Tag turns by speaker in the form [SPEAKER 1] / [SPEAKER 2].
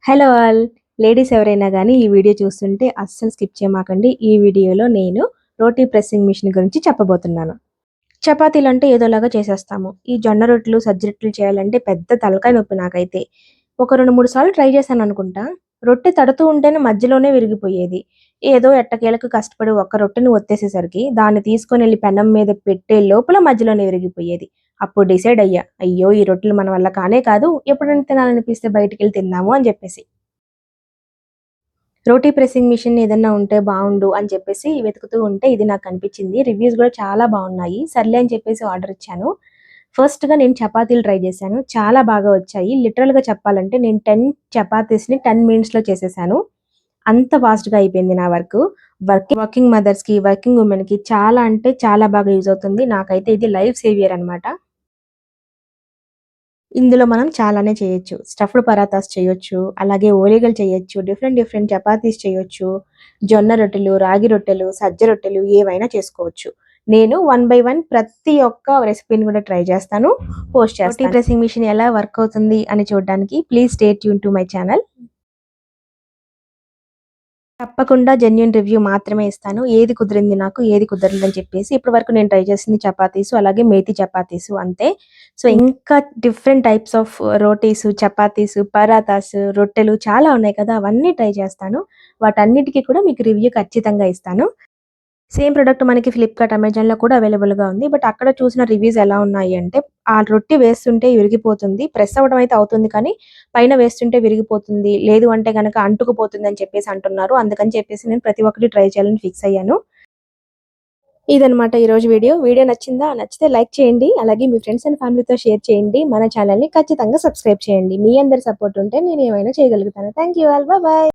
[SPEAKER 1] Hello all! Ladies ఎవరైనా గానీ ఈ వీడియో చూస్తుంటే అస్సలు స్కిప్ చేయమాకండి. ఈ వీడియోలో నేను రోటీ ప్రెస్సింగ్ మిషన్ గురించి చెప్పబోతున్నాను. చపాతీలంటే ఏదోలాగా చేసేస్తాము. ఈ జొన్న రొట్టెలు, సజ్జ రొట్టెలు చేయాలంటే పెద్ద తలకాయ నొప్పి నాకైతే. ఒక 2, 3 సార్లు ట్రై చేశాననుకుంటా. రొట్టె తడుతూ ఉంటేనే మధ్యలోనే విరిగిపోయేది. ఏదో ఎట్టకేలకు కష్టపడి ఒక్క రొట్టెని ఒత్తేసేసరికి దాన్ని తీసుకొనెళ్లి పెనం మీద పెట్టే లోపల మధ్యలోనే విరిగిపోయేది. అప్పుడు డిసైడ్ అయ్యా. అయ్యో! ఈ రొట్టెలు మన వల్ల కానే కాదు. ఎప్పుడైనా తినాలనిపిస్తే బయటికెళ్ళి తిందాము అని చెప్పేసి. రోటీ ప్రెస్సింగ్ మిషన్ ఏదన్నా ఉంటే బావుండు అని చెప్పేసి వెతుకుతూ ఉంటే ఇది నాకు కనిపించింది. రివ్యూస్ గూడా చాలా బావున్నాయి. సర్లే అని చెప్పేసి ఆర్డర్ ఇచ్చాను. ఫస్ట్‌గా నేను చపాతీలు ట్రై చేశాను. చాలా బాగా వచ్చాయి. లిటరల్‌గా చెప్పాలంటే నేను 10 చపాతీస్‌ని 10 మినిట్స్‌లో చేసేసాను. అంత ఫాస్ట్‌గా అయిపోయింది నా వర్కు. వర్కింగ్ మదర్స్‌కి, వర్కింగ్ వుమెన్‌కి చాలా అంటే చాలా బాగా యూజ్ అవుతుంది. నాకైతే ఇది లైఫ్ సేవియర్ అనమాట. ఇందులో మనం చాలానే చేయొచ్చు. స్టఫ్డ్ పరాతాస్ చేయొచ్చు. అలాగే ఓలిగలు చేయొచ్చు. డిఫరెంట్ డిఫరెంట్ చపాతీస్ చేయొచ్చు. జొన్న రొట్టెలు, రాగి రొట్టెలు, సజ్జ రొట్టెలు ఏవైనా చేసుకోవచ్చు. నేను వన్ బై వన్ ప్రతి ఒక్క రెసిపీని కూడా ట్రై చేస్తాను. పోస్ట్ చేస్తాను. రోటీ ప్రెసింగ్ మిషన్ ఎలా వర్క్ అవుతుంది అని చూడడానికి please stay tune to my channel. తప్పకుండా జెన్యూన్ రివ్యూ మాత్రమే ఇస్తాను. ఏది కుదిరింది నాకు, ఏది కుదరలేదని చెప్పేసి. ఇప్పటి వరకు నేను ట్రై చేసింది చపాతీసు, అలాగే మేతి చపాతీసు అంతే. సో, ఇంకా different types of rotis, chapatis, parathas, రొట్టెలు చాలా ఉన్నాయి కదా! అవన్నీ ట్రై చేస్తాను. వాటన్నిటికి కూడా మీకు రివ్యూ ఖచ్చితంగా ఇస్తాను. సేమ్ ప్రొడక్ట్ మనకి ఫ్లిప్‌కార్ట్, అమెజాన్‌లో కూడా అవైలబుల్‌గా ఉంది. బట్ అక్కడ చూసిన రివ్యూస్ ఎలా ఉన్నాయి అంటే, ఆ రొట్టె వేస్తుంటే విరిగిపోతుంది. ప్రెస్ అవ్వడం అయితే అవుతుంది కానీ, పైన వేస్తుంటే విరిగిపోతుంది. లేదు అంటే గనక అంటుకుపోతుందని చెప్పేసి అంటున్నారు. అందుకని చెప్పేసి నేను ప్రతి ఒక్కటి ట్రై చేయాలని ఫిక్స్ అయ్యాను. ఇదనమాట ఈరోజు వీడియో. వీడియో నచ్చిందా? నచ్చితే లైక్ చేయండి. అలాగే మీ ఫ్రెండ్స్ అండ్ ఫ్యామిలీతో షేర్ చేయండి. మన ఛానెల్‌ని ఖచ్చితంగా సబ్స్క్రైబ్ చేయండి. మీ అందరి సపోర్ట్ ఉంటే నేను ఏమైనా చేయగలుగుతాను. Thank you all. బాయ్.